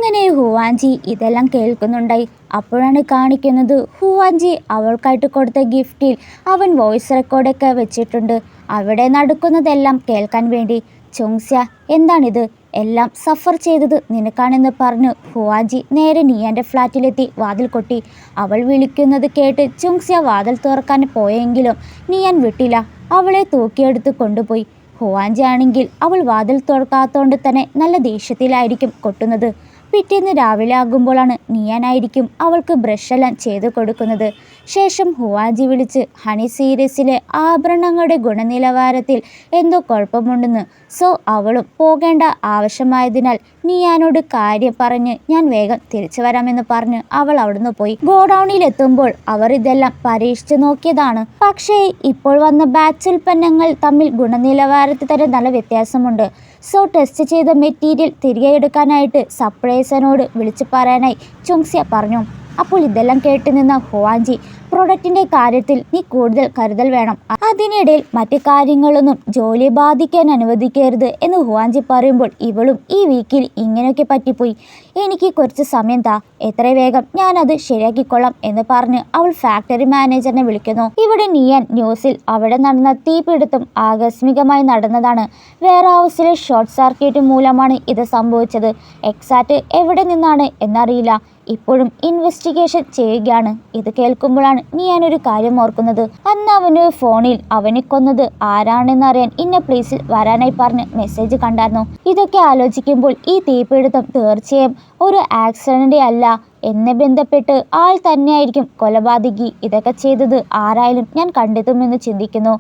അങ്ങനെ ഹുവാൻജി ഇതെല്ലാം കേൾക്കുന്നുണ്ടായി. അപ്പോഴാണ് കാണിക്കുന്നത് ഹുവാൻജി അവൾക്കായിട്ട് കൊടുത്ത ഗിഫ്റ്റിൽ അവൻ വോയിസ് റെക്കോർഡൊക്കെ വെച്ചിട്ടുണ്ട്. അവിടെ നടക്കുന്നതെല്ലാം കേൾക്കാൻ വേണ്ടി. ചുങ്സ്യ, എന്താണിത്? എല്ലാം സഫർ ചെയ്തത് നിനക്കാണെന്ന് പറഞ്ഞ് ഹുവാൻജി നേരെ നിയാൻ്റെ ഫ്ലാറ്റിലെത്തി വാതിൽ കൊട്ടി. അവൾ വിളിക്കുന്നത് കേട്ട് ചുങ്സ്യ വാതിൽ തുറക്കാൻ പോയെങ്കിലും നിയാൻ വിട്ടില്ല. അവളെ തൂക്കിയെടുത്ത് കൊണ്ടുപോയി. ഹുവാൻജി ആണെങ്കിൽ അവൾ വാതിൽ തുറക്കാത്തോണ്ട് തന്നെ നല്ല ദേഷ്യത്തിലായിരിക്കും കൊട്ടുന്നത്. പിറ്റേന്ന് രാവിലെ ആകുമ്പോഴാണ് നിയാനായിരിക്കും അവൾക്ക് ബ്രഷെല്ലാം ചെയ്തു കൊടുക്കുന്നത്. ശേഷം ഹുവാൻജി വിളിച്ച് ഹണി സീരീസിലെ ആഭരണങ്ങളുടെ ഗുണനിലവാരത്തിൽ എന്തോ കുഴപ്പമുണ്ടെന്ന്. സോ അവളും പോകേണ്ട ആവശ്യമായതിനാൽ നിയാനോട് കാര്യം പറഞ്ഞ് ഞാൻ വേഗം തിരിച്ചു വരാമെന്ന് പറഞ്ഞ് അവൾ അവിടുന്ന് പോയി. ഗോഡൌണിൽ എത്തുമ്പോൾ അവർ ഇതെല്ലാം പരീക്ഷിച്ചു നോക്കിയതാണ്. പക്ഷേ ഇപ്പോൾ വന്ന ബാച്ച് ഉൽപ്പന്നങ്ങൾ തമ്മിൽ ഗുണനിലവാരത്തിൽ തന്നെ നല്ല വ്യത്യാസമുണ്ട്. സോ ടെസ്റ്റ് ചെയ്ത മെറ്റീരിയൽ തിരികെ എടുക്കാനായിട്ട് സപ്ലൈസറിനോട് വിളിച്ചു പറയാനായി ചുങ്സ്യ പറഞ്ഞു. അപ്പോൾ ഇതെല്ലാം കേട്ട് നിന്ന ഹുവാൻജി, പ്രൊഡക്റ്റിൻ്റെ കാര്യത്തിൽ നീ കൂടുതൽ കരുതൽ വേണം. അതിനിടയിൽ മറ്റു കാര്യങ്ങളൊന്നും ജോലി ബാധിക്കാൻ അനുവദിക്കരുത് എന്ന് ഹുവാൻജി പറയുമ്പോൾ ഇവളും ഈ വീക്കിൽ ഇങ്ങനെയൊക്കെ പറ്റിപ്പോയി. എനിക്ക് കുറച്ച് സമയം താ, എത്ര വേഗം ഞാനത് ശരിയാക്കിക്കൊള്ളാം എന്ന് പറഞ്ഞ് അവൾ ഫാക്ടറി മാനേജറിനെ വിളിക്കുന്നു. ഇവിടെ നിയാൻ ന്യൂസിൽ അവിടെ നടന്ന തീപിടുത്തം ആകസ്മികമായി നടന്നതാണ്. വെയർ ഹൗസിലെ ഷോർട്ട് സർക്യൂട്ട് മൂലമാണ് ഇത് സംഭവിച്ചത്. എക്സാക്റ്റ് എവിടെ നിന്നാണ് എന്നറിയില്ല. ഇപ്പോഴും ഇൻവെസ്റ്റിഗേഷൻ ചെയ്യുകയാണ്. ഇത് കേൾക്കുമ്പോഴാണ് ഞാനൊരു കാര്യം ഓർക്കുന്നത്. അന്ന് അവന് ഫോണിൽ അവനെ കൊന്നത് ആരാണെന്നറിയാൻ ഇന്ന പ്ലേസിൽ വരാനായി പറഞ്ഞ് മെസ്സേജ് കണ്ടായിരുന്നു. ഇതൊക്കെ ആലോചിക്കുമ്പോൾ ഈ തീപിടുത്തം തീർച്ചയായും ഒരു ആക്സിഡന്റ് അല്ല. എന്നെ ബന്ധപ്പെട്ട് ആൾ തന്നെയായിരിക്കും കൊലപാതകി. ഇതൊക്കെ ചെയ്തത് ആരായാലും ഞാൻ കണ്ടെത്തുമെന്ന് ചിന്തിക്കുന്നു.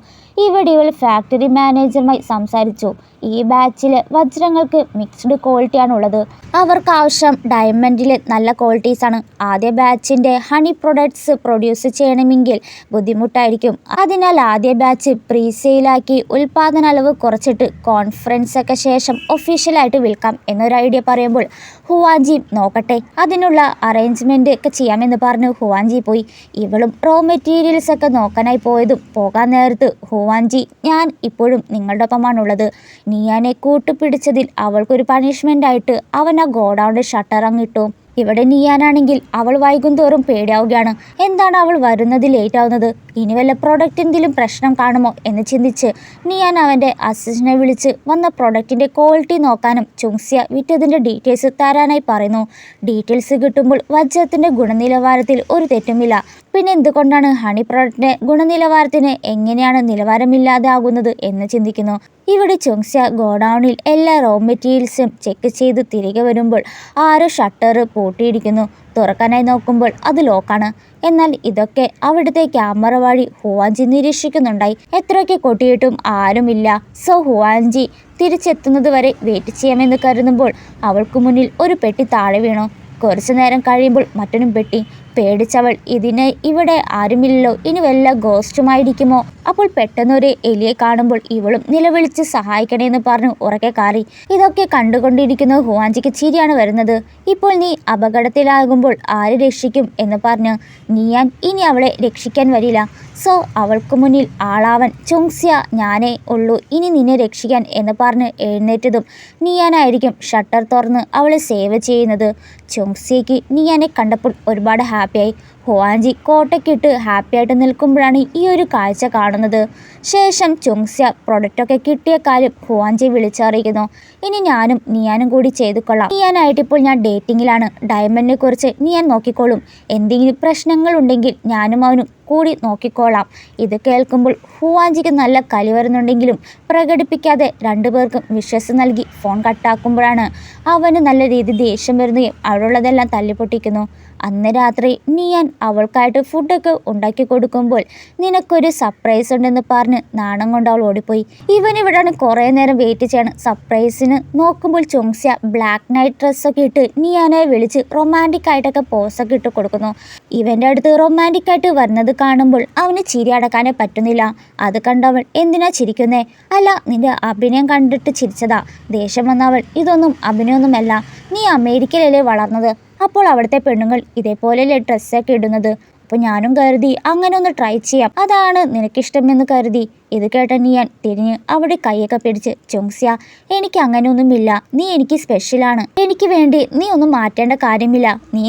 ഇവിടെ ഇവൾ ഫാക്ടറി മാനേജറുമായി സംസാരിച്ചു. ഈ ബാച്ചിലെ വജ്രങ്ങൾക്ക് മിക്സ്ഡ് ക്വാളിറ്റിയാണ് ഉള്ളത്. അവർക്ക് ആവശ്യം ഡയമണ്ടിലെ നല്ല ക്വാളിറ്റീസാണ്. ആദ്യ ബാച്ചിൻ്റെ ഹണി പ്രൊഡക്ട്സ് പ്രൊഡ്യൂസ് ചെയ്യണമെങ്കിൽ ബുദ്ധിമുട്ടായിരിക്കും. അതിനാൽ ആദ്യ ബാച്ച് പ്രീസെയിലാക്കി ഉൽപ്പാദന അളവ് കുറച്ചിട്ട് കോൺഫറൻസൊക്കെ ശേഷം ഒഫീഷ്യലായിട്ട് വിൽക്കാം എന്നൊരു ഐഡിയ പറയുമ്പോൾ ഹുവാൻജി നോക്കട്ടെ, അതിനുള്ള അറേഞ്ച്മെൻ്റ് ഒക്കെ ചെയ്യാമെന്ന് പറഞ്ഞ് ഹുവാൻജി പോയി. ഇവളും റോ മെറ്റീരിയൽസ് ഒക്കെ നോക്കാനായി പോയതും പോകാൻ നേരത്ത് ഹുവാൻജി, ഞാൻ ഇപ്പോഴും നിങ്ങളുടെ ഒപ്പമാണുള്ളത്. നിയാനെ കൂട്ടുപിടിച്ചതിൽ അവൾക്കൊരു പണിഷ്മെൻ്റ് ആയിട്ട് അവൻ ആ ഗോഡൗണിൻ്റെ ഷട്ടർ അങ്ങിട്ടു. ഇവിടെ നിയാനാണെങ്കിൽ അവൾ വൈകുന്തോറും പേടിയാവുകയാണ്. എന്താണ് അവൾ വരുന്നത് ലേറ്റ് ആവുന്നത്? ഇനി വല്ല പ്രൊഡക്റ്റ് എന്തെങ്കിലും പ്രശ്നം കാണുമോ എന്ന് ചിന്തിച്ച് നിയാൻ അവൻ്റെ അസിസ്റ്റന്റിനെ വിളിച്ച് വന്ന പ്രൊഡക്റ്റിൻ്റെ ക്വാളിറ്റി നോക്കാനും ചുങ്സ്യ വിറ്റതിൻ്റെ ഡീറ്റെയിൽസ് തരാനായി പറയുന്നു. ഡീറ്റെയിൽസ് കിട്ടുമ്പോൾ വജ്രത്തിൻ്റെ ഗുണനിലവാരത്തിൽ ഒരു തെറ്റുമില്ല. പിന്നെ എന്തുകൊണ്ടാണ് ഹണി പ്രൊഡക്റ്റിൻ്റെ ഗുണനിലവാരത്തിന് എങ്ങനെയാണ് നിലവാരമില്ലാതെ ആകുന്നത് എന്ന് ചിന്തിക്കുന്നു. ഇവിടെ ചുങ്സ്യ ഗോഡൗണിൽ എല്ലാ റോ മെറ്റീരിയൽസും ചെക്ക് ചെയ്ത് തിരികെ വരുമ്പോൾ ആരോ ഷട്ടർ പൂട്ടിയിരിക്കുന്നു. തുറക്കാനായി നോക്കുമ്പോൾ അത് ലോക്കാണ്. എന്നാൽ ഇതൊക്കെ അവിടുത്തെ ക്യാമറ വഴി ഹുവാൻജി നിരീക്ഷിക്കുന്നുണ്ടായി. എത്രയൊക്കെ കൊട്ടിയിട്ടും ആരുമില്ല. സോ ഹുവാൻജി തിരിച്ചെത്തുന്നത് വരെ വെയിറ്റ് ചെയ്യാമെന്ന് കരുതുമ്പോൾ അവൾക്ക് മുന്നിൽ ഒരു പെട്ടി താഴെ വീണു. കുറച്ചു നേരം കഴിയുമ്പോൾ മറ്റൊരു പെട്ടി. പേടിച്ചവൾ, ഇവിടെ ആരുമില്ലല്ലോ, ഇനി വല്ല ഗോസ്റ്റുമായിരിക്കുമോ? അപ്പോൾ പെട്ടെന്നൊരു എലിയെ കാണുമ്പോൾ ഇവളും നിലവിളിച്ച് സഹായിക്കണേന്ന് പറഞ്ഞു ഉറക്കെ കാറി. ഇതൊക്കെ കണ്ടുകൊണ്ടിരിക്കുന്ന ഹുവാൻജിക്ക് ചിരിയാണ് വരുന്നത്. ഇപ്പോൾ നീ അപകടത്തിലാകുമ്പോൾ ആര് രക്ഷിക്കും എന്ന് പറഞ്ഞ് നിയാൻ ഇനി അവളെ രക്ഷിക്കാൻ വരില്ല. സോ അവൾക്ക് മുന്നിൽ ആളാവൻ ചുങ്സ്യ ഞാനേ ഉള്ളൂ ഇനി നിന്നെ രക്ഷിക്കാൻ എന്ന് പറഞ്ഞ് എഴുന്നേറ്റതും നിയാനായിരിക്കും ഷട്ടർ തുറന്ന് അവളെ സേവ് ചെയ്യുന്നത്. ചുങ്സ്യയ്ക്ക് നിയാനെ കണ്ടപ്പോൾ ഒരുപാട് ഹാപ്പിയായി. ഹുവാൻജി കോട്ടയ്ക്കിട്ട് ഹാപ്പിയായിട്ട് നിൽക്കുമ്പോഴാണ് ഈ ഒരു കാഴ്ച കാണുന്നത്. ശേഷം ചുങ്സ്യ പ്രൊഡക്റ്റൊക്കെ കിട്ടിയ കാര്യം ഹുവാൻജി വിളിച്ചറിയിക്കുന്നു. ഇനി ഞാനും നിയാനും കൂടി ചെയ്തു കൊള്ളാം. നിയാനായിട്ടിപ്പോൾ ഞാൻ ഡേറ്റിങ്ങിലാണ്. ഡയമണ്ടിനെ കുറിച്ച് നിയാൻ നോക്കിക്കോളും. എന്തെങ്കിലും പ്രശ്നങ്ങൾ ഉണ്ടെങ്കിൽ ഞാനും അവനും കൂടി നോക്കിക്കോളാം. ഇത് കേൾക്കുമ്പോൾ ഹുവാൻജിക്ക് നല്ല കലി വരുന്നുണ്ടെങ്കിലും പ്രകടിപ്പിക്കാതെ രണ്ടുപേർക്കും വിശ്വസ് നൽകി ഫോൺ കട്ടാക്കുമ്പോഴാണ് അവന് നല്ല രീതി ദേഷ്യം വരുകയും അവിടെയുള്ളതെല്ലാം തല്ലിപ്പൊട്ടിക്കുന്നു. അന്ന് രാത്രി നിയാൻ അവൾക്കായിട്ട് ഫുഡൊക്കെ ഉണ്ടാക്കി കൊടുക്കുമ്പോൾ നിനക്കൊരു സർപ്രൈസ് ഉണ്ടെന്ന് പറഞ്ഞ് നാണം കൊണ്ട് അവൾ ഓടിപ്പോയി. ഇവനിവിടാണ് കുറേ നേരം വെയിറ്റ് ചെയ്യണം സർപ്രൈസിന്. നോക്കുമ്പോൾ ചുങ്സ്യ ബ്ലാക്ക് നൈറ്റ് ഡ്രസ്സൊക്കെ ഇട്ട് നിയാനെ വിളിച്ച് റൊമാൻറ്റിക് ആയിട്ടൊക്കെ പോസൊക്കെ ഇട്ട് കൊടുക്കുന്നു. ഇവൻ്റെ അടുത്ത് റൊമാൻറ്റിക് ആയിട്ട് വരുന്നത് കാണുമ്പോൾ അവന് ചിരി അടക്കാനേ പറ്റുന്നില്ല. അത് കണ്ടവൾ, എന്തിനാ ചിരിക്കുന്നേ? അല്ല, നിന്റെ അഭിനയം കണ്ടിട്ട് ചിരിച്ചതാ. ദേഷ്യം വന്നവൾ, ഇതൊന്നും അഭിനയമൊന്നുമല്ല, നീ അമേരിക്കയിലല്ലേ വളർന്നത്? അപ്പോൾ അവിടുത്തെ പെണ്ണുങ്ങൾ ഇതേപോലെയല്ലേ ഡ്രസ്സൊക്കെ ഇടുന്നത്? അപ്പോൾ ഞാനും കരുതി അങ്ങനെ ഒന്ന് ട്രൈ ചെയ്യാം, അതാണ് നിനക്കിഷ്ടമെന്ന് കരുതി ഇത് കേട്ട നിയാൻ തിരിഞ്ഞ് അവിടെ കൈയൊക്കെ പിടിച്ച് ചുങ്സിയ, എനിക്ക് അങ്ങനെയൊന്നുമില്ല, നീ എനിക്ക് സ്പെഷ്യലാണ്, എനിക്ക് വേണ്ടി നീ ഒന്നും മാറ്റേണ്ട കാര്യമില്ല,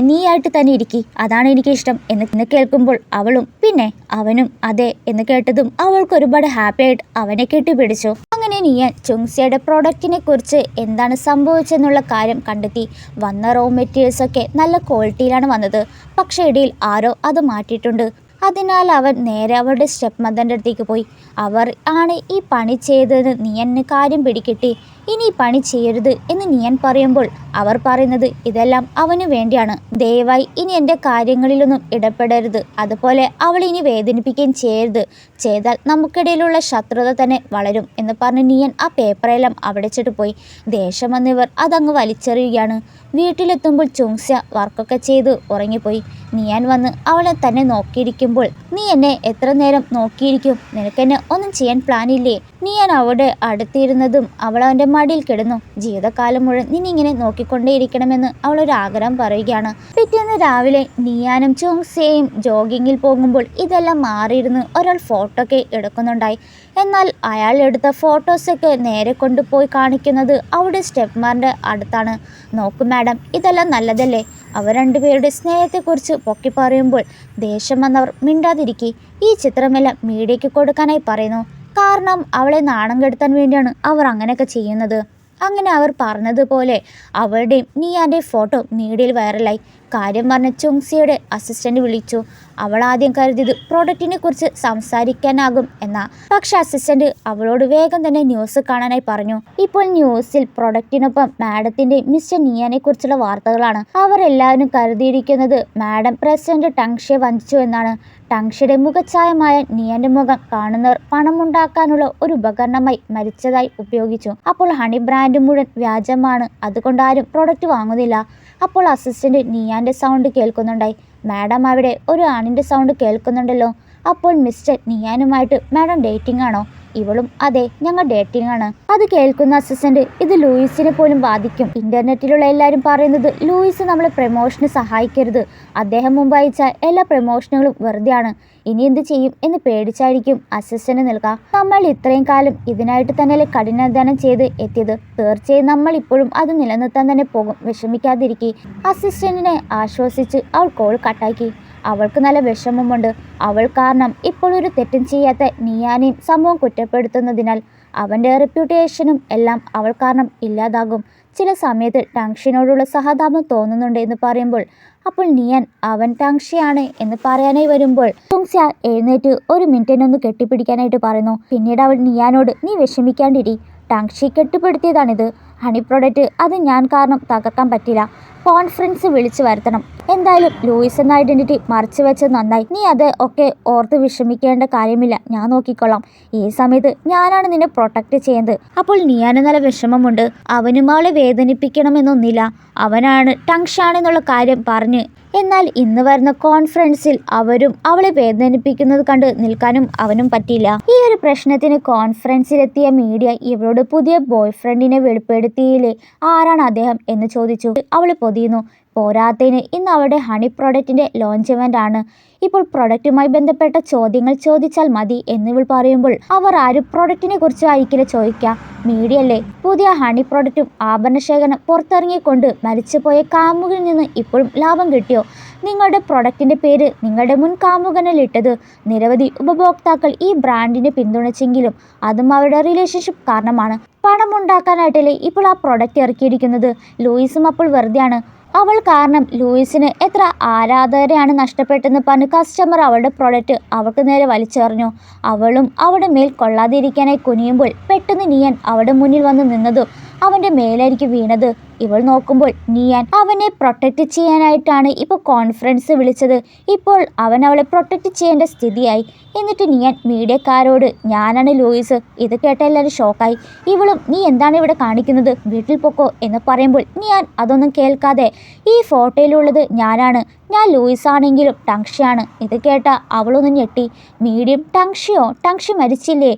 നീയായിട്ട് തന്നെ ഇരിക്കി, അതാണ് എനിക്കിഷ്ടം എന്ന് കേൾക്കുമ്പോൾ അവളും പിന്നെ അവനും അതെ എന്ന് കേട്ടതും അവൾക്ക് ഒരുപാട് ഹാപ്പി ആയിട്ട് അവനെ കെട്ടിപ്പിടിച്ചു. അങ്ങനെ നിയാൻ ചുങ്സിയുടെ പ്രൊഡക്റ്റിനെ കുറിച്ച് എന്താണ് സംഭവിച്ചെന്നുള്ള കാര്യം കണ്ടെത്തി. വന്ന റോ മെറ്റീരിയൽസ് ഒക്കെ നല്ല ക്വാളിറ്റിയിലാണ് വന്നത്, പക്ഷേ ഇടയിൽ ആരോ അത് മാറ്റിയിട്ടുണ്ട്. അതിനാൽ അവൻ നേരെ അവളുടെ സ്റ്റെപ്പ് മദറിൻ്റെ അടുത്തേക്ക് പോയി. അവർ ആണ് ഈ പണി ചെയ്തതെന്ന് നിയന് കാര്യം പിടികിട്ടി. ഇനി ഈ പണി ചെയ്യരുത് എന്ന് നിയൻ പറയുമ്പോൾ അവർ പറയുന്നത് ഇതെല്ലാം അവന് വേണ്ടിയാണ്, ദയവായി ഇനി എൻ്റെ കാര്യങ്ങളിലൊന്നും ഇടപെടരുത്, അതുപോലെ അവൾ ഇനി വേദനിപ്പിക്കുകയും ചെയ്യരുത്, ചെയ്താൽ നമുക്കിടയിലുള്ള ശത്രുത തന്നെ വളരും എന്ന് പറഞ്ഞ് നിയൻ ആ പേപ്പറെല്ലാം അവിടെ വെച്ചിട്ട് പോയി. ദേഷ്യം വന്നിവർ അതങ്ങ് വലിച്ചെറിയുകയാണ്. വീട്ടിലെത്തുമ്പോൾ ചുങ്സ്യ വർക്കൊക്കെ ചെയ്ത് ഉറങ്ങിപ്പോയി. നിയാൻ വന്ന് അവളെ തന്നെ നോക്കിയിരിക്കുമ്പോൾ, നീ എന്നെ എത്ര നേരം നോക്കിയിരിക്കും, നിനക്കെന്നെ ഒന്നും ചെയ്യാൻ പ്ലാനില്ലേ? നിയാൻ അവിടെ അടുത്തിരുന്നതും അവൾ അവൻ്റെ മടിയിൽ കിടന്നു. ജീവിതകാലം മുഴുവൻ നിന്നിങ്ങനെ നോക്കിക്കൊണ്ടേയിരിക്കണമെന്ന് അവളൊരു ആഗ്രഹം പറയുകയാണ്. പിറ്റേന്ന് രാവിലെ നിയാനും ചുങ്സ്യയും ജോഗിങ്ങിൽ പോകുമ്പോൾ ഇതെല്ലാം മാറിയിരുന്ന് ഒരാൾ ഫോട്ടോ ഒക്കെ എടുക്കുന്നുണ്ടായി. എന്നാൽ അയാൾ എടുത്ത ഫോട്ടോസൊക്കെ നേരെ കൊണ്ടുപോയി കാണിക്കുന്നത് അവിടെ സ്റ്റെപ്പ്മാരുടെ അടുത്താണ്. നോക്കൂ മാഡം, ഇതെല്ലാം നല്ലതല്ലേ? അവർ രണ്ടുപേരുടെ സ്നേഹത്തെക്കുറിച്ച് പൊക്കി പറയുമ്പോൾ ദേഷ്യം വന്നവർ മിണ്ടാതിരിക്കി. ഈ ചിത്രമെല്ലാം മീഡിയയ്ക്ക് കൊടുക്കാനായി പറയുന്നു, കാരണം അവളെ നാണം കെടുത്താൻ വേണ്ടിയാണ് അവർ അങ്ങനെയൊക്കെ ചെയ്യുന്നത്. അങ്ങനെ അവർ പറഞ്ഞതുപോലെ അവളുടെയും നിയാൻ്റെയും ഫോട്ടോ മീഡിയയിൽ വൈറലായി. കാര്യം പറഞ്ഞ ചുങ്സിയുടെ അസിസ്റ്റൻ്റ് വിളിച്ചു. അവൾ ആദ്യം കരുതിയത് പ്രൊഡക്റ്റിനെ കുറിച്ച് സംസാരിക്കാനാകും എന്നാ, പക്ഷെ അസിസ്റ്റൻ്റ് അവളോട് വേഗം തന്നെ ന്യൂസ് കാണാനായി പറഞ്ഞു. ഇപ്പോൾ ന്യൂസിൽ പ്രൊഡക്റ്റിനൊപ്പം മാഡത്തിൻ്റെയും മിസ്റ്റർ നിയാനെ കുറിച്ചുള്ള വാർത്തകളാണ്. അവരെല്ലാവരും കരുതിയിരിക്കുന്നത് മാഡം പ്രസിഡന്റ് ടങ്ഷിയെ വഞ്ചിച്ചു എന്നാണ്. ടങ്ഷിയുടെ മുഖച്ഛായമായ നിയാന്റെ മുഖം കാണുന്നവർ പണമുണ്ടാക്കാനുള്ള ഒരു ഉപകരണമായി മരിച്ചതായി ഉപയോഗിച്ചു. അപ്പോൾ ഹണി ബ്രാൻഡ് മുഴുവൻ വ്യാജമാണ്, അതുകൊണ്ട് ആരും പ്രൊഡക്റ്റ് വാങ്ങുന്നില്ല. അപ്പോൾ അസിസ്റ്റന്റ് നിയാന്റെ സൗണ്ട് കേൾക്കുന്നുണ്ടായി. മാഡം അവിടെ ഒരു ആണിൻ്റെ സൗണ്ട് കേൾക്കുന്നുണ്ടല്ലോ. അപ്പോൾ മിസ്റ്റർ നിയാനുമായിട്ട് മാഡം ഡേറ്റിംഗ് ആണോ? ഇവളും അതെ, ഞങ്ങൾ ഡേറ്റിംഗ് ആണ്. അത് കേൾക്കുന്ന അസിസ്റ്റന്റ്, ഇത് ലൂയിസിനെ പോലും ബാധിക്കും. ഇന്റർനെറ്റിലുള്ള എല്ലാവരും പറയുന്നത് ലൂയിസ് നമ്മളെ പ്രമോഷന് സഹായിക്കരുത്, അദ്ദേഹം മുമ്പ് അയച്ച എല്ലാ പ്രമോഷനുകളും വെറുതെയാണ്, ഇനി എന്ത് ചെയ്യും എന്ന് പേടിച്ചായിരിക്കും അസിസ്റ്റന്റ് നിൽക്കുക. നമ്മൾ ഇത്രയും കാലം ഇതിനായിട്ട് തന്നെ കഠിനാധ്വാനം ചെയ്ത് എത്തിയത്, തീർച്ചയായും നമ്മൾ ഇപ്പോഴും അത് നിലനിർത്താൻ തന്നെ പോകും, വിഷമിക്കാതിരിക്കെ. അസിസ്റ്റന്റിനെ ആശ്വസിച്ച് അവൾ കോൾ കട്ടാക്കി. അവൾക്ക് നല്ല വിഷമമുണ്ട്. അവൾ കാരണം ഇപ്പോൾ ഒരു തെറ്റും ചെയ്യാത്ത നിയാനെയും സമൂഹം കുറ്റപ്പെടുത്തുന്നതിനാൽ അവൻ്റെ റെപ്യൂട്ടേഷനും എല്ലാം അവൾ കാരണം ഇല്ലാതാകും. ചില സമയത്ത് ടങ്ഷിനോടുള്ള സഹതാപം തോന്നുന്നുണ്ട് എന്ന് പറയുമ്പോൾ അപ്പോൾ നിയാൻ അവൻ ടങ്ഷിയാണ് എന്ന് പറയാനായി വരുമ്പോൾ ചുങ്സ്യ എഴുന്നേറ്റ് ഒരു മിനിറ്റിനൊന്ന് കെട്ടിപ്പിടിക്കാനായിട്ട് പറയുന്നു. പിന്നീട് അവൾ നിയാനോട്, നീ വിഷമിക്കാണ്ടിരി, ടങ്ഷി കെട്ടിപ്പെടുത്തിയതാണിത്, ഹണി പ്രൊഡക്റ്റ് അത് ഞാൻ കാരണം തകർക്കാൻ പറ്റില്ല, കോൺഫറൻസ് വിളിച്ചു വരുത്തണം, എന്തായാലും ലൂയിസ് എന്ന ഐഡന്റിറ്റി മറച്ചു വെച്ചത് നന്നായി, നീ അത് ഒക്കെ ഓർത്ത് വിഷമിക്കേണ്ട കാര്യമില്ല, ഞാൻ നോക്കിക്കൊള്ളാം, ഈ സമയത്ത് ഞാനാണ് നിന്നെ പ്രൊട്ടക്റ്റ് ചെയ്യുന്നത്. അപ്പോൾ നിയാന് നല്ല വിഷമമുണ്ട്. അവനും അവളെ വേദനിപ്പിക്കണമെന്നൊന്നില്ല, അവനാണ് ടങ്ഷാണെന്നുള്ള കാര്യം പറഞ്ഞ്. എന്നാൽ ഇന്ന് വരുന്ന കോൺഫറൻസിൽ അവരും അവളെ വേദനിപ്പിക്കുന്നത് കണ്ട് നിൽക്കാനും അവനും പറ്റില്ല. ഈ ഒരു പ്രശ്നത്തിന് കോൺഫറൻസിലെത്തിയ മീഡിയ ഇവളോട് പുതിയ ബോയ് ഫ്രണ്ടിനെ വെളിപ്പെടുത്തിയില്ലേ, ആരാണ് അദ്ദേഹം എന്ന് ചോദിച്ചു. അവൾ പൊതിയുന്നു. പോരാത്തതിന് ഇന്ന് അവളുടെ ഹണി പ്രൊഡക്റ്റിൻ്റെ ലോഞ്ച് ഇവൻ്റ് ആണ്. ഇപ്പോൾ പ്രൊഡക്റ്റുമായി ബന്ധപ്പെട്ട ചോദ്യങ്ങൾ ചോദിച്ചാൽ മതി എന്നിവൾ പറയുമ്പോൾ അവർ ആരും പ്രൊഡക്റ്റിനെ കുറിച്ച് ആയിരിക്കില്ല ചോദിക്കുക, മീഡിയ അല്ലേ. പുതിയ ഹണി പ്രൊഡക്റ്റും ആഭരണശേഖരണം പുറത്തിറങ്ങിക്കൊണ്ട് മരിച്ചുപോയ കാമുകിൽ നിന്ന് ഇപ്പോഴും ലാഭം കിട്ടിയോ? നിങ്ങളുടെ പ്രൊഡക്റ്റിൻ്റെ പേര് നിങ്ങളുടെ മുൻ കാമുകനിലിട്ടത് നിരവധി ഉപഭോക്താക്കൾ ഈ ബ്രാൻഡിനെ പിന്തുണച്ചെങ്കിലും അതും അവരുടെ റിലേഷൻഷിപ്പ് കാരണമാണ്. പണമുണ്ടാക്കാനായിട്ടല്ലേ ഇപ്പോൾ ആ പ്രൊഡക്റ്റ് ഇറക്കിയിരിക്കുന്നത്. ലൂയിസും അപ്പോൾ വെറുതെയാണ്. അവൾ കാരണം ലൂയിസിന് എത്ര ആരാധകരെയാണ് നഷ്ടപ്പെട്ടെന്ന് പറഞ്ഞ് കസ്റ്റമർ അവളുടെ പ്രൊഡക്റ്റ് അവൾക്ക് നേരെ വലിച്ചെറിഞ്ഞു. അവളും അവിടെ മേൽ കൊള്ളാതിരിക്കാനായി കുനിയുമ്പോൾ പെട്ടെന്ന് നിയാൻ അവളുടെ മുന്നിൽ വന്ന് നിന്നതും അവൻ്റെ മേലായിരിക്കും വീണത്. ഇവൾ നോക്കുമ്പോൾ നിയാൻ അവനെ പ്രൊട്ടക്റ്റ് ചെയ്യാനായിട്ടാണ് ഇപ്പോൾ കോൺഫറൻസ് വിളിച്ചത്. ഇപ്പോൾ അവൻ അവളെ പ്രൊട്ടക്റ്റ് ചെയ്യേണ്ട സ്ഥിതിയായി. എന്നിട്ട് നിയാൻ മീഡിയക്കാരോട്, ഞാനാണ് ലൂയിസ്. ഇത് കേട്ട എല്ലാവരും ഷോക്കായി. ഇവളും, നീ എന്താണ് ഇവിടെ കാണിക്കുന്നത്, വീട്ടിൽ പൊക്കോ എന്ന് പറയുമ്പോൾ നിയാൻ അതൊന്നും കേൾക്കാതെ, ഈ ഫോട്ടോയിലുള്ളത് ഞാനാണ്, ഞാൻ ലൂയിസ് ആണെങ്കിലും ടങ്ഷിയാണ്. ഇത് കേട്ട അവളൊന്നും ഞെട്ടി. മീഡിയം, ടങ്ഷിയോ? ടങ്ഷി മരിച്ചില്ലേ?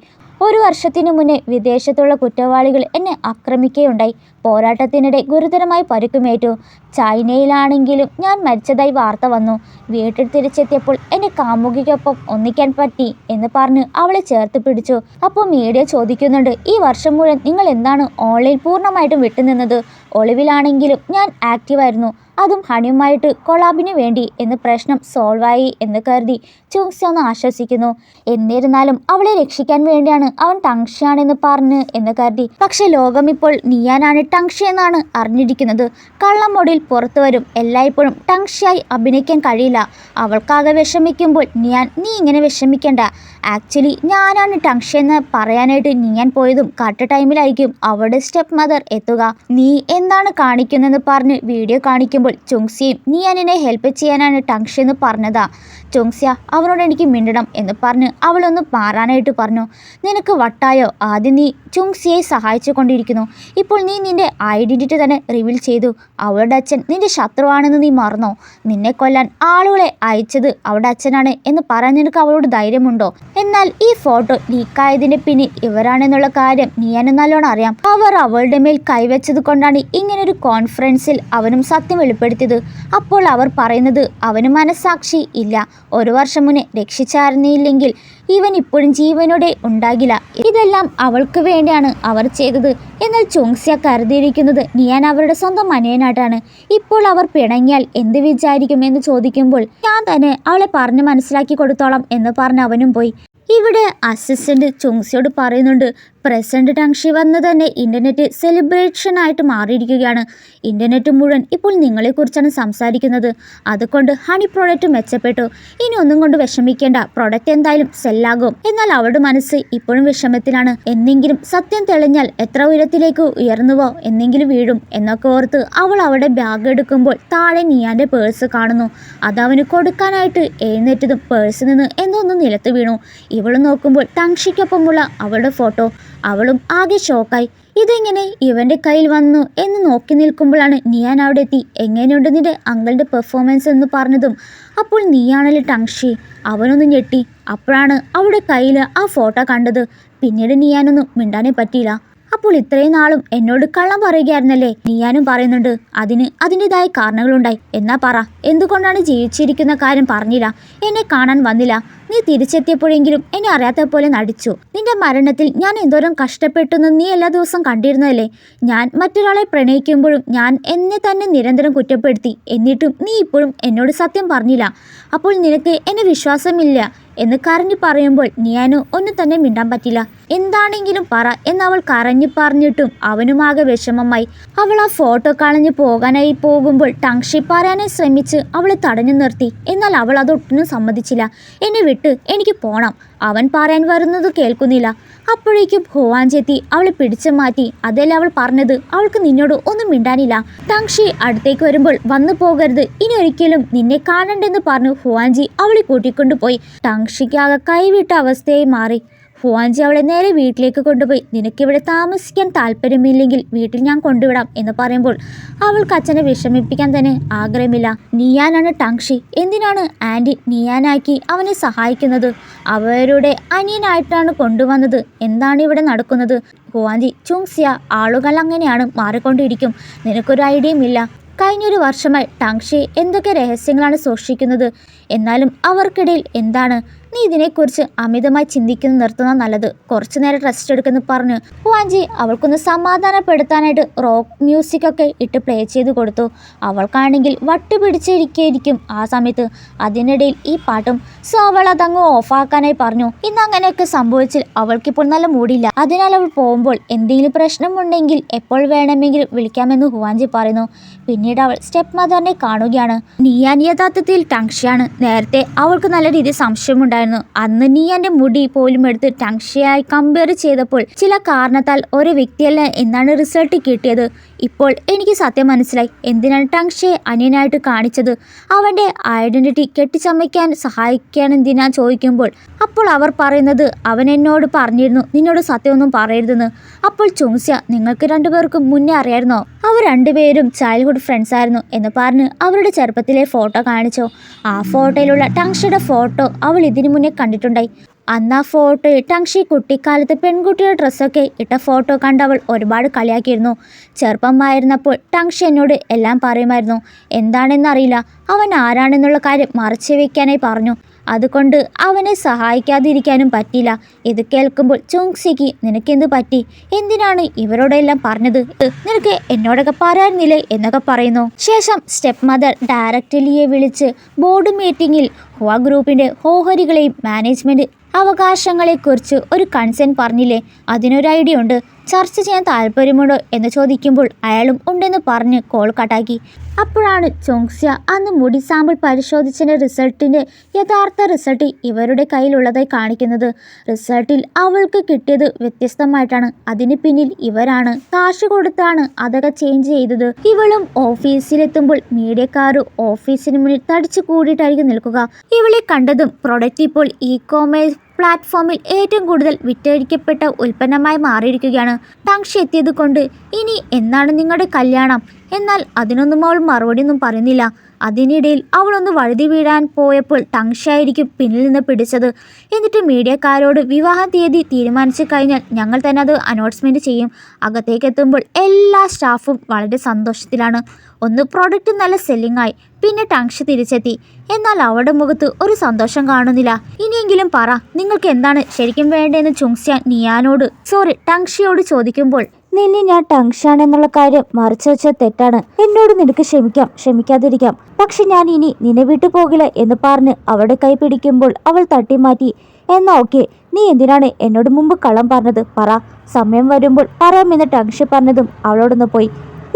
1 വർഷത്തിനു മുന്നേ വിദേശത്തുള്ള കുറ്റവാളികൾ എന്നെ ആക്രമിക്കുകയുണ്ടായി. പോരാട്ടത്തിനിടെ ഗുരുതരമായി പരിക്കുമേറ്റു. ചൈനയിലാണെങ്കിലും ഞാൻ മരിച്ചതായി വാർത്ത വന്നു. വീട്ടിൽ തിരിച്ചെത്തിയപ്പോൾ എൻ്റെ കാമുകിക്കൊപ്പം ഒന്നിക്കാൻ പറ്റി എന്ന് പറഞ്ഞ് അവളെ ചേർത്ത് പിടിച്ചു. അപ്പോൾ മീഡിയ ചോദിക്കുന്നുണ്ട്, ഈ വർഷം മുഴുവൻ നിങ്ങൾ എന്താണ് ഓൺലൈൻ പൂർണ്ണമായിട്ടും വിട്ടുനിന്നത്? ഒളിവിലാണെങ്കിലും ഞാൻ ആക്റ്റീവായിരുന്നു, അതും ഹണിയുമായിട്ട് കൊളാബിന് വേണ്ടി എന്ന് പ്രശ്നം സോൾവായി എന്ന് കരുതി ചുങ്സി ഒന്ന് ആശ്വസിക്കുന്നു. എന്നിരുന്നാലും അവളെ രക്ഷിക്കാൻ വേണ്ടിയാണ് അവൻ ടങ്ഷിയാണെന്ന് പറഞ്ഞ് എന്ന് കരുതി. പക്ഷെ ലോകം ഇപ്പോൾ നിയാനാണ് ടങ്ഷി എന്നാണ് അറിഞ്ഞിരിക്കുന്നത്. കള്ളമൊടിയിൽ പുറത്തു വരും. എല്ലായ്പ്പോഴും ടങ്ഷിയായി അഭിനയിക്കാൻ കഴിയില്ല. അവൾക്കാകെ വിഷമിക്കുമ്പോൾ നിയാൻ, നീ ഇങ്ങനെ വിഷമിക്കണ്ട, ആക്ച്വലി ഞാനാണ് ടങ്ഷി എന്ന് പറയാനായിട്ട് നിയാൻ പോയതും കറക്റ്റ് ടൈമിലായിരിക്കും അവളുടെ സ്റ്റെപ്പ് മദർ എത്തുക. നീ എന്താണ് കാണിക്കുന്നതെന്ന് പറഞ്ഞ് വീഡിയോ കാണിക്കുമ്പോൾ ചുങ്സിയും നിയാനിനെ ഹെൽപ്പ് ചെയ്യാനാണ് ടങ്ഷി എന്ന് പറഞ്ഞതാ. ചുങ്സിയ അവനോട് എനിക്ക് മിണ്ടണം എന്ന് പറഞ്ഞ് അവളൊന്ന് മാറാനായിട്ട് പറഞ്ഞു. നിനക്ക് വട്ടായോ? ആദ്യം നീ ചുങ്സിയെ സഹായിച്ചു കൊണ്ടിരിക്കുന്നു, ഇപ്പോൾ നീ നിന്റെ ഐഡന്റിറ്റി തന്നെ റിവീൽ ചെയ്തു. അവളുടെ അച്ഛൻ നിന്റെ ശത്രുവാണെന്ന് നീ മറന്നോ? നിന്നെ കൊല്ലാൻ ആളുകളെ അയച്ചത് അവളുടെ അച്ഛനാണ് എന്ന് പറയാൻ നിനക്ക് അവളോട് ധൈര്യമുണ്ടോ? എന്നാൽ ഈ ഫോട്ടോ ലീക്കായതിന്റെ പിന്നിൽ ഇവരാണെന്നുള്ള കാര്യം നിയാന് നല്ലോണം അറിയാം. അവർ അവളുടെ മേൽ കൈവച്ചത് കൊണ്ടാണ് ഇങ്ങനൊരു കോൺഫറൻസിൽ അവനും സത്യം വെളിപ്പെടുത്തിയത്. അപ്പോൾ അവർ പറയുന്നത് അവന് മനസാക്ഷി ഇല്ല. ഒരു വർഷം മുന്നേ രക്ഷിച്ചായിരുന്നില്ലെങ്കിൽ ഇവൻ ഇപ്പോഴും ജീവനോടെ ഉണ്ടാകില്ല. ഇതെല്ലാം അവൾക്ക് വേണ്ടിയാണ് അവർ ചെയ്തത്. എന്നാൽ ചുങ്സിയ കരുതിയിരിക്കുന്നത് നിയാൻ അവരുടെ സ്വന്തം അനിയനായിട്ടാണ്. ഇപ്പോൾ അവർ പിണങ്ങിയാൽ എന്ത് വിചാരിക്കും എന്ന് ചോദിക്കുമ്പോൾ ഞാൻ തന്നെ അവളെ പറഞ്ഞ് മനസ്സിലാക്കി കൊടുത്തോളാം എന്ന് പറഞ്ഞ് അവനും പോയി. ഇവിടെ അസിസ്റ്റന്റ് ചുങ്സിയോട് പറയുന്നുണ്ട്, പ്രസിഡന്റ് ടങ്ഷി വന്ന് തന്നെ ഇന്റർനെറ്റ് സെലിബ്രേഷൻ ആയിട്ട് മാറിയിരിക്കുകയാണ്. ഇന്റർനെറ്റ് മുഴുവൻ ഇപ്പോൾ നിങ്ങളെക്കുറിച്ചാണ് സംസാരിക്കുന്നത്. അതുകൊണ്ട് ഹണി പ്രോഡക്റ്റ് മെച്ചപ്പെട്ടു. ഇനി ഒന്നും കൊണ്ട് വിഷമിക്കേണ്ട, പ്രൊഡക്റ്റ് എന്തായാലും സെല്ലാകും. എന്നാൽ അവളുടെ മനസ്സ് ഇപ്പോഴും വിഷമത്തിലാണ്. എന്തെങ്കിലും സത്യം തെളിഞ്ഞാൽ എത്ര ഉയരത്തിലേക്ക് ഉയർന്നുവോ എന്നെങ്കിലും വീഴും എന്നൊക്കെ ഓർത്ത് അവൾ അവളുടെ ബാഗ് എടുക്കുമ്പോൾ താഴെ നിയാന്റെ പേഴ്സ് കാണുന്നു. അതവന് കൊടുക്കാനായിട്ട് എഴുന്നേറ്റതും പേഴ്സിൽ നിന്ന് എന്തോന്ന് നിലത്ത് വീണു. ഇവള് നോക്കുമ്പോൾ ടങ്ഷിക്കൊപ്പമുള്ള അവളുടെ ഫോട്ടോ. അവളും ആകെ ഷോക്കായി. ഇതെങ്ങനെ ഇവൻ്റെ കയ്യിൽ വന്നു എന്ന് നോക്കി നിൽക്കുമ്പോഴാണ് നിയാൻ അവിടെ എത്തി. എങ്ങനെയുണ്ട് നിന്റെ അങ്കിളുടെ പെർഫോമൻസ് എന്ന് പറഞ്ഞതും അപ്പോൾ നീയാണല്ലോ ടങ്ഷി. അവനൊന്ന് ഞെട്ടി. അപ്പോഴാണ് അവളുടെ കയ്യിൽ ആ ഫോട്ടോ കണ്ടത്. പിന്നീട് നിയാനൊന്നും മിണ്ടാനേ പറ്റിയില്ല. അപ്പോൾ ഇത്രയും നാളും എന്നോട് കള്ളം പറയുകയായിരുന്നല്ലേ? നിയാനും പറയുന്നുണ്ട്, അതിന് അതിൻ്റെതായ കാരണങ്ങളുണ്ടായി. എന്നാ പറ, എന്തുകൊണ്ടാണ് ജീവിച്ചിരിക്കുന്ന കാര്യം പറഞ്ഞില്ല? എന്നെ കാണാൻ വന്നില്ല. നീ തിരിച്ചെത്തിയപ്പോഴെങ്കിലും എന്നെ അറിയാത്ത പോലെ നടിച്ചു. നിന്റെ മരണത്തിൽ ഞാൻ എന്തോരം കഷ്ടപ്പെട്ടെന്ന് നീ എല്ലാ ദിവസവും കണ്ടിരുന്നതല്ലേ? ഞാൻ മറ്റൊരാളെ പ്രണയിക്കുമ്പോഴും ഞാൻ എന്നെ തന്നെ നിരന്തരം കുറ്റപ്പെടുത്തി. എന്നിട്ടും നീ ഇപ്പോഴും എന്നോട് സത്യം പറഞ്ഞില്ല. അപ്പോൾ നിനക്ക് എന്നെ വിശ്വാസമില്ല എന്ന് കരഞ്ഞു പറയുമ്പോൾ നിയാനു ഒന്നും തന്നെ മിണ്ടാൻ പറ്റില്ല. എന്താണെങ്കിലും പറ എന്നവൾ കരഞ്ഞു പറഞ്ഞിട്ടും അവനുമാകെ വിഷമമായി. അവൾ ആ ഫോട്ടോ കളഞ്ഞു പോകാനായി പോകുമ്പോൾ ടങ്ഷി പറയാനായി ശ്രമിച്ച് അവളെ തടഞ്ഞു നിർത്തി. എന്നാൽ അവൾ അതൊട്ടും സമ്മതിച്ചില്ല. എന്നെ വിട്ട്, എനിക്ക് പോണം. അവൻ പറയാൻ വരുന്നത് കേൾക്കുന്നില്ല. അപ്പോഴേക്കും ഹുവാൻജെത്തി അവളെ പിടിച്ചു മാറ്റി. അതല്ലേ അവൾ പറഞ്ഞത്, അവൾക്ക് നിന്നോട് ഒന്നും മിണ്ടാനില്ല. ടങ്ഷി അടുത്തേക്ക് വരുമ്പോൾ വന്നു പോകരുത്, ഇനി ഒരിക്കലും നിന്നെ കാണണ്ടെന്ന് പറഞ്ഞു ഹുവാൻജി അവളെ കൂട്ടിക്കൊണ്ടുപോയി. ടങ്ഷിക്കാകെ കൈവിട്ട അവസ്ഥയായി മാറി. ഹുവാൻജി അവളെ നേരെ വീട്ടിലേക്ക് കൊണ്ടുപോയി. നിനക്കിവിടെ താമസിക്കാൻ താല്പര്യമില്ലെങ്കിൽ വീട്ടിൽ ഞാൻ കൊണ്ടുവിടാം എന്ന് പറയുമ്പോൾ അവൾക്ക് അച്ഛനെ വിഷമിപ്പിക്കാൻ തന്നെ ആഗ്രഹമില്ല. നിയാനാണ് ടങ്ഷി. എന്തിനാണ് ആൻറ്റി നിയാനാക്കി അവനെ സഹായിക്കുന്നത്? അവരുടെ അനിയനായിട്ടാണ് കൊണ്ടുവന്നത്. എന്താണ് ഇവിടെ നടക്കുന്നത്? ഹുവാൻജി, ചുങ്സിയ, ആളുകൾ അങ്ങനെയാണ്, മാറിക്കൊണ്ടിരിക്കും. നിനക്കൊരു ഐഡിയയും ഇല്ല. കഴിഞ്ഞൊരു വർഷമായി ടങ്ഷി എന്തൊക്കെ രഹസ്യങ്ങളാണ് സൂക്ഷിക്കുന്നത്. എന്നാലും അവർക്കിടയിൽ എന്താണ്? നീ ഇതിനെക്കുറിച്ച് അമിതമായി ചിന്തിക്കുന്നത് നിർത്തുന്നത് നല്ലത്. കുറച്ചു നേരം റെസ്റ്റ് എടുക്കുമെന്ന് പറഞ്ഞു ഹുവാൻജി അവൾക്കൊന്ന് സമാധാനപ്പെടുത്താനായിട്ട് റോക്ക് മ്യൂസിക്കൊക്കെ ഇട്ട് പ്ലേ ചെയ്ത് കൊടുത്തു. അവൾക്കാണെങ്കിൽ വട്ട് പിടിച്ചിരിക്കും ആ സമയത്ത്. അതിനിടയിൽ ഈ പാട്ടും. സോ അവൾ അതങ്ങ് ഓഫാക്കാനായി പറഞ്ഞു. ഇന്ന് അങ്ങനെയൊക്കെ സംഭവിച്ചാൽ അവൾക്കിപ്പോൾ നല്ല മൂടില്ല. അതിനാൽ അവൾ പോകുമ്പോൾ എന്തെങ്കിലും പ്രശ്നമുണ്ടെങ്കിൽ എപ്പോൾ വേണമെങ്കിലും വിളിക്കാമെന്ന് ഹുവാൻജി പറയുന്നു. പിന്നീട് അവൾ സ്റ്റെപ്പ് മദറിനെ കാണുകയാണ്. നിയാൻ യഥാർത്ഥത്തിൽ ടങ്ഷിയാണ്. നേരത്തെ അവൾക്ക് നല്ല രീതിയിൽ സംശയമുണ്ടായിരുന്നു. അന്ന് നിയാന്റെ മുടി പോലും എടുത്ത് ടങ്ഷിയായി കമ്പയർ ചെയ്തപ്പോൾ ചില കാരണത്താൽ ഒരു വ്യക്തിയല്ല എന്നാണ് റിസൾട്ട് കിട്ടിയത്. ഇപ്പോൾ എനിക്ക് സത്യം മനസ്സിലായി. എന്തിനാണ് ടങ്ഷിയെ അനിയനായിട്ട് കാണിച്ചത്? അവൻ്റെ ഐഡന്റിറ്റി കെട്ടിച്ചമയ്ക്കാൻ സഹായിക്കാനെന്തിനാ ചോദിക്കുമ്പോൾ അപ്പോൾ അവർ പറയുന്നത് അവൻ എന്നോട് പറഞ്ഞിരുന്നു നിന്നോട് സത്യമൊന്നും പറയരുതെന്ന്. അപ്പോൾ ചുങ്സിയ, നിങ്ങൾക്ക് രണ്ടുപേർക്കും മുന്നേ അറിയായിരുന്നോ? അവർ രണ്ടുപേരും ചൈൽഡ്ഹുഡ് ഫ്രണ്ട്സ് ആയിരുന്നു എന്ന് പറഞ്ഞ് അവരുടെ ചെറുപ്പത്തിലെ ഫോട്ടോ കാണിച്ചു. ആ ഫോട്ടോയിലുള്ള ടങ്ഷിയുടെ ഫോട്ടോ അവൾ ഇതിനു മുന്നേ കണ്ടിട്ടുണ്ടായി. അന്ന് ആ ഫോട്ടോയിൽ ടങ്ഷി കുട്ടിക്കാലത്ത് പെൺകുട്ടിയുടെ ഡ്രസ്സൊക്കെ ഇട്ട ഫോട്ടോ കണ്ടവൾ ഒരുപാട് കളിയാക്കിയിരുന്നു. ചെറുപ്പമായിരുന്നപ്പോൾ ടങ്ഷി എന്നോട് എല്ലാം പറയുമായിരുന്നു. എന്താണെന്നറിയില്ല, അവൻ ആരാണെന്നുള്ള കാര്യം മറച്ചു വെക്കാനായി പറഞ്ഞു. അതുകൊണ്ട് അവനെ സഹായിക്കാതിരിക്കാനും പറ്റില്ല. ഇത് കേൾക്കുമ്പോൾ ചുങ്സിക്ക് നിനക്കെന്ത് പറ്റി? എന്തിനാണ് ഇവരോടെല്ലാം പറഞ്ഞത്? നിനക്ക് എന്നോടൊക്കെ പറയാനില്ലേ എന്നൊക്കെ പറയുന്നു. ശേഷം സ്റ്റെപ്പ് മദർ ഡയറക്ടറിയെ വിളിച്ച് ബോർഡ് മീറ്റിംഗിൽ ഹുവ ഗ്രൂപ്പിൻ്റെ ഓഹരികളെയും മാനേജ്മെൻറ്റ് അവകാശങ്ങളെക്കുറിച്ച് ഒരു കൺസേൺ പറഞ്ഞില്ലേ, അതിനൊരു ഐഡിയ ഉണ്ട്, ചർച്ച ചെയ്യാൻ താല്പര്യമുണ്ടോ എന്ന് ചോദിക്കുമ്പോൾ അയാളും ഉണ്ടെന്ന് പറഞ്ഞ് കോൾ കട്ടാക്കി. അപ്പോഴാണ് ചോങ്സ്യ അന്ന് മുടി സാമ്പിൾ പരിശോധിച്ചതിൻ്റെ റിസൾട്ടിൻ്റെ യഥാർത്ഥ റിസൾട്ട് ഇവരുടെ കയ്യിലുള്ളതായി കാണിക്കുന്നത്. റിസൾട്ടിൽ അവൾക്ക് കിട്ടിയത് വ്യത്യസ്തമായിട്ടാണ്. അതിന് പിന്നിൽ ഇവരാണ്. കാശ് കൊടുത്താണ് അതൊക്കെ ചേഞ്ച് ചെയ്തത്. ഇവളും ഓഫീസിലെത്തുമ്പോൾ മീഡിയക്കാർ ഓഫീസിന് മുന്നിൽ തടിച്ചു കൂടിയിട്ടായിരിക്കും നിൽക്കുക. ഇവളെ കണ്ടതും പ്രൊഡക്റ്റ് ഇപ്പോൾ ഇ-കോമേഴ്സ് പ്ലാറ്റ്ഫോമിൽ ഏറ്റവും കൂടുതൽ വിറ്റഴിക്കപ്പെട്ട ഉൽപ്പന്നമായി മാറിയിരിക്കുകയാണ്. ടങ്ഷി എത്തിയത് കൊണ്ട് ഇനി എന്നാണ് നിങ്ങളുടെ കല്യാണം? എന്നാൽ അതിനൊന്നും അവൾ മറുപടിയൊന്നും പറയുന്നില്ല. അതിനിടയിൽ അവളൊന്ന് വഴുതി വീഴാൻ പോയപ്പോൾ ടങ്ഷി ആയിരിക്കും പിന്നിൽ നിന്ന് പിടിച്ചത്. എന്നിട്ട് മീഡിയക്കാരോട് വിവാഹ തീയതി തീരുമാനിച്ചു കഴിഞ്ഞാൽ ഞങ്ങൾ തന്നെ അത് അനൗൺസ്മെൻറ്റ് ചെയ്യും. അകത്തേക്ക് എത്തുമ്പോൾ എല്ലാ സ്റ്റാഫും വളരെ സന്തോഷത്തിലാണ്. ഒന്ന് പ്രോഡക്റ്റ് നല്ല സെല്ലിംഗ് ആയി. പിന്നെ ടങ്ഷി തിരിച്ചെത്തി. എന്നാൽ അവളുടെ മുഖത്ത് ഒരു സന്തോഷം കാണുന്നില്ല. ഇനിയെങ്കിലും പറ, നിങ്ങൾക്ക് എന്താണ് ശരിക്കും വേണ്ടതെന്ന് ചുങ്സ്യ ടങ്ഷിയോട് ചോദിക്കുമ്പോൾ, നിന്നെ ഞാൻ ടങ്ഷാണെന്നുള്ള കാര്യം മറച്ചു വെച്ച തെറ്റാണ്. എന്നോട് നിനക്ക് ക്ഷമിക്കാതിരിക്കാം. പക്ഷെ ഞാൻ ഇനി നിന്നെ വിട്ടു പോകില്ല എന്ന് പറഞ്ഞ് അവളുടെ കൈ പിടിക്കുമ്പോൾ അവൾ തട്ടിമാറ്റി. എന്നാ ഓക്കെ, നീ എന്തിനാണ് എന്നോട് മുമ്പ് കള്ളം പറഞ്ഞത്? പറ, സമയം വരുമ്പോൾ പറയാമെന്ന് ടങ്ഷി പറഞ്ഞതും അവളോടൊന്ന് പോയി.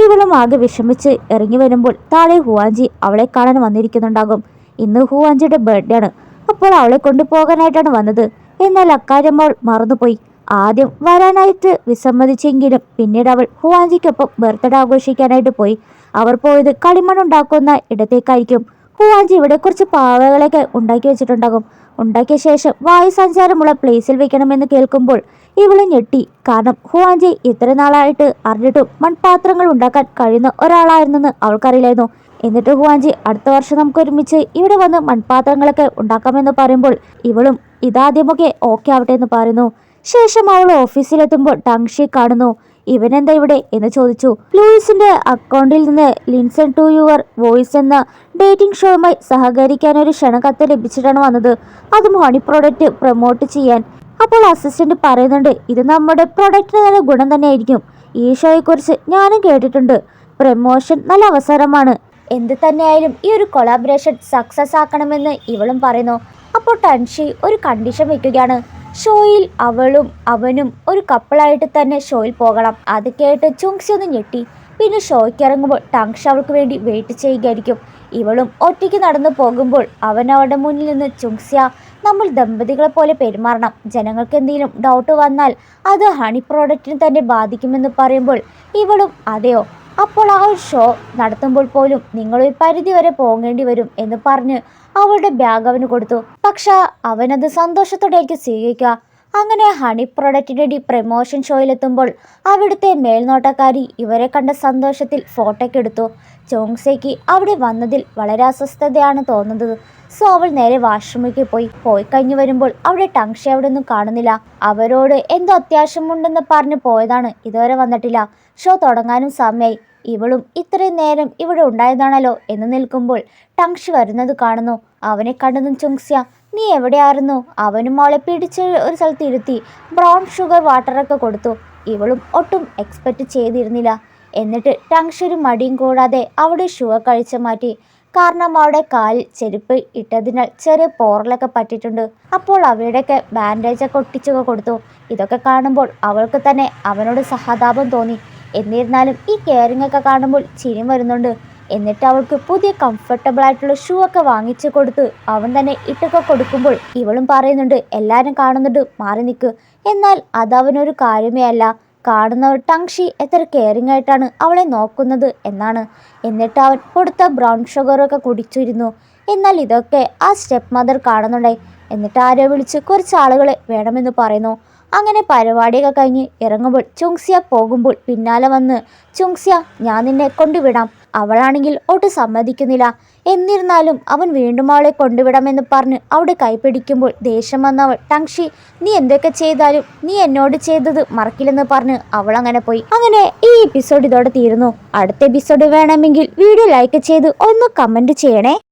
ഇവളും ആകെ വിഷമിച്ച് ഇറങ്ങി വരുമ്പോൾ താഴെ ഹുവാഞ്ചി അവളെ കാണാൻ വന്നിരിക്കുന്നുണ്ടാകും. ഇന്ന് ഹുവാഞ്ചിയുടെ ബർത്ത്ഡേ ആണ്. അപ്പോൾ അവളെ കൊണ്ടുപോകാനായിട്ടാണ് വന്നത്. എന്നാൽ അക്കാര്യം അവൾ മറന്നുപോയി. ആദ്യം വരാനായിട്ട് വിസമ്മതിച്ചെങ്കിലും പിന്നീട് അവൾ ഹുവാഞ്ചിക്കൊപ്പം ബർത്ത്ഡേ ആഘോഷിക്കാനായിട്ട് പോയി. അവർ പോയത് കളിമണ്ണുണ്ടാക്കുന്ന ഇടത്തേക്കായിരിക്കും. ഹുവാഞ്ചി ഇവിടെ കുറച്ച് പാവകളൊക്കെ ഉണ്ടാക്കി വെച്ചിട്ടുണ്ടാകും. ഉണ്ടാക്കിയ ശേഷം വായു സഞ്ചാരമുള്ള പ്ലേസിൽ വെക്കണമെന്ന് കേൾക്കുമ്പോൾ ഇവള് ഞെട്ടി. കാരണം ഹുവാഞ്ചി ഇത്ര നാളായിട്ട് അറിഞ്ഞിട്ടും മൺപാത്രങ്ങൾ ഉണ്ടാക്കാൻ കഴിയുന്ന ഒരാളായിരുന്നെന്ന് അവൾക്കറിയില്ലായിരുന്നു. എന്നിട്ട് ഹുവാഞ്ചി അടുത്ത വർഷം നമുക്ക് ഒരുമിച്ച് ഇവിടെ വന്ന് മൺപാത്രങ്ങളൊക്കെ ഉണ്ടാക്കാമെന്ന് പറയുമ്പോൾ ഇവളും ഇതാദ്യമൊക്കെ ഓക്കെ ആവട്ടെ എന്ന് പറയുന്നു. ശേഷം അവൾ ഓഫീസിലെത്തുമ്പോൾ ടങ്ഷി കാണുന്നു. ഇവനെന്താ ഇവിടെ എന്ന് ചോദിച്ചു. ലൂയിസിന്റെ അക്കൗണ്ടിൽ നിന്ന് ലിൻസൺ ടു യുവർ വോയിസ് എന്ന ഡേറ്റിംഗ് ഷോയുമായി സഹകരിക്കാൻ ഒരു ക്ഷണക്കത്ത് ലഭിച്ചിട്ടാണ് വന്നത്. അതും ഹണി പ്രോഡക്റ്റ് പ്രൊമോട്ട് ചെയ്യാൻ. അപ്പോൾ അസിസ്റ്റന്റ് പറയുന്നുണ്ട്, ഇത് നമ്മുടെ പ്രൊഡക്റ്റിന് നല്ല ഗുണം തന്നെയായിരിക്കും. ഈ ഷോയെക്കുറിച്ച് ഞാനും കേട്ടിട്ടുണ്ട്. പ്രമോഷൻ നല്ല അവസരമാണ്. എന്ത് തന്നെയായാലും ഈ ഒരു കൊളാബറേഷൻ സക്സസ് ആക്കണമെന്ന് ഇവളും പറയുന്നു. അപ്പോൾ ടങ്ഷി ഒരു കണ്ടീഷൻ വെക്കുകയാണ്. ഷോയിൽ അവനും ഒരു കപ്പിളായിട്ട് തന്നെ ഷോയിൽ പോകണം. അത് കേട്ട് ചുങ്സി ഒന്ന് ഞെട്ടി. പിന്നെ ഷോയ്ക്ക് ഇറങ്ങുമ്പോൾ ടങ്ഷി അവൾക്ക് വേണ്ടി വെയിറ്റ് ചെയ്യുകയായിരിക്കും. ഇവളും ഒറ്റയ്ക്ക് നടന്നു പോകുമ്പോൾ അവൻ അവളുടെ മുന്നിൽ നിന്ന്, ചുങ്സ്യ, നമ്മൾ ദമ്പതികളെ പോലെ പെരുമാറണം. ജനങ്ങൾക്ക് എന്തെങ്കിലും ഡൗട്ട് വന്നാൽ അത് ഹണി പ്രോഡക്റ്റിന് തന്നെ ബാധിക്കുമെന്ന് പറയുമ്പോൾ ഇവളും അതെയോ, അപ്പോൾ ആ ഒരു ഷോ നടത്തുമ്പോൾ പോലും നിങ്ങളൊരു പരിധി വരെ പോകേണ്ടി വരും എന്ന് പറഞ്ഞ് അവളുടെ ബാഗ് അവന് കൊടുത്തു. പക്ഷെ അവനത് സന്തോഷത്തോടെയായിരിക്കും സ്വീകരിക്കുക. അങ്ങനെ ഹണി പ്രൊഡക്റ്റിൻ്റെ പ്രമോഷൻ ഷോയിലെത്തുമ്പോൾ അവിടുത്തെ മേൽനോട്ടക്കാരി ഇവരെ കണ്ട സന്തോഷത്തിൽ ഫോട്ടോയ്ക്ക് എടുത്തു. ചോങ്സേക്ക് അവിടെ വന്നതിൽ വളരെ അസ്വസ്ഥതയാണ് തോന്നുന്നത്. സോ അവൾ നേരെ വാഷ്റൂമിലേക്ക് പോയി കഴിഞ്ഞു വരുമ്പോൾ അവിടെ ടങ്ഷി അവിടെ ഒന്നും കാണുന്നില്ല. അവരോട് എന്തോ അത്യാവശ്യമുണ്ടെന്ന് പറഞ്ഞ് പോയതാണ്, ഇതുവരെ വന്നിട്ടില്ല. ഷോ തുടങ്ങാനും സമയമായി. ഇവളും ഇത്രയും നേരം ഇവിടെ ഉണ്ടായതാണല്ലോ എന്ന് നിൽക്കുമ്പോൾ ടങ്ഷി വരുന്നത് കാണുന്നു. അവനെ കണ്ടതും ചുങ്സ്യ, നീ എവിടെയായിരുന്നു? അവനും അവളെ പിടിച്ച് ഒരു സ്ഥലത്ത് ഇരുത്തി ബ്രൗൺ ഷുഗർ വാട്ടറൊക്കെ കൊടുത്തു. ഇവളും ഒട്ടും എക്സ്പെക്റ്റ് ചെയ്തിരുന്നില്ല. എന്നിട്ട് ടങ്ഷി ഒരു മടിയും കൂടാതെ അവിടെ ഷുഗർ കഴിച്ചു മാറ്റി. കാരണം അവിടെ കാലിൽ ചെരുപ്പ് ഇട്ടതിനാൽ ചെറിയ പോറലൊക്കെ പറ്റിയിട്ടുണ്ട്. അപ്പോൾ അവയുടെയൊക്കെ ബാൻഡേജൊക്കെ ഒട്ടിച്ചൊക്കെ കൊടുത്തു. ഇതൊക്കെ കാണുമ്പോൾ അവൾക്ക് തന്നെ അവനോട് സഹതാപം തോന്നി. എന്നിരുന്നാലും ഈ കെയറിംഗ് ഒക്കെ കാണുമ്പോൾ ചിരിയും വരുന്നുണ്ട്. എന്നിട്ട് അവൾക്ക് പുതിയ കംഫർട്ടബിൾ ആയിട്ടുള്ള ഷൂ ഒക്കെ വാങ്ങിച്ചു കൊടുത്ത് അവൻ തന്നെ ഇട്ടൊക്കെ കൊടുക്കുമ്പോൾ ഇവളും പറയുന്നുണ്ട്, എല്ലാവരും കാണുന്നുണ്ട്, മാറി നിൽക്ക്. എന്നാൽ അതവനൊരു കാര്യമേ അല്ല. കാണുന്നവർ ടങ്ഷി എത്ര കെയറിംഗ് ആയിട്ടാണ് അവളെ നോക്കുന്നത് എന്നാണ്. എന്നിട്ട് അവൻ കൊടുത്ത ബ്രൗൺ ഷുഗറൊക്കെ കുടിച്ചിരുന്നു. എന്നാൽ ഇതൊക്കെ ആ സ്റ്റെപ്പ് മദർ കാണുന്നുണ്ടായി. എന്നിട്ട് ആരോ വിളിച്ച് കുറച്ച് ആളുകളെ വേണമെന്ന് പറയുന്നു. അങ്ങനെ പരിപാടിയൊക്കെ കഴിഞ്ഞ് ഇറങ്ങുമ്പോൾ ചുങ്സ്യ പോകുമ്പോൾ പിന്നാലെ വന്ന്, ചുങ്സ്യ, ഞാൻ നിന്നെ കൊണ്ടുവിടാം. അവളാണെങ്കിൽ ഒട്ടും സമ്മതിക്കുന്നില്ല. എന്നിരുന്നാലും അവൻ വീണ്ടും അവളെ കൊണ്ടുവിടാമെന്ന് പറഞ്ഞ് അവിടെ കൈപിടിക്കുമ്പോൾ ദേഷ്യം വന്നവൾ, ടങ്ഷി, നീ എന്തൊക്കെ ചെയ്താലും നീ എന്നോട് ചെയ്തത് മറക്കില്ലെന്ന് പറഞ്ഞ് അവൾ അങ്ങനെ പോയി. അങ്ങനെ ഈ എപ്പിസോഡ് ഇതോടെ തീരുന്നു. അടുത്ത എപ്പിസോഡ് വേണമെങ്കിൽ വീഡിയോ ലൈക്ക് ചെയ്ത് ഒന്ന് കമന്റ് ചെയ്യണേ.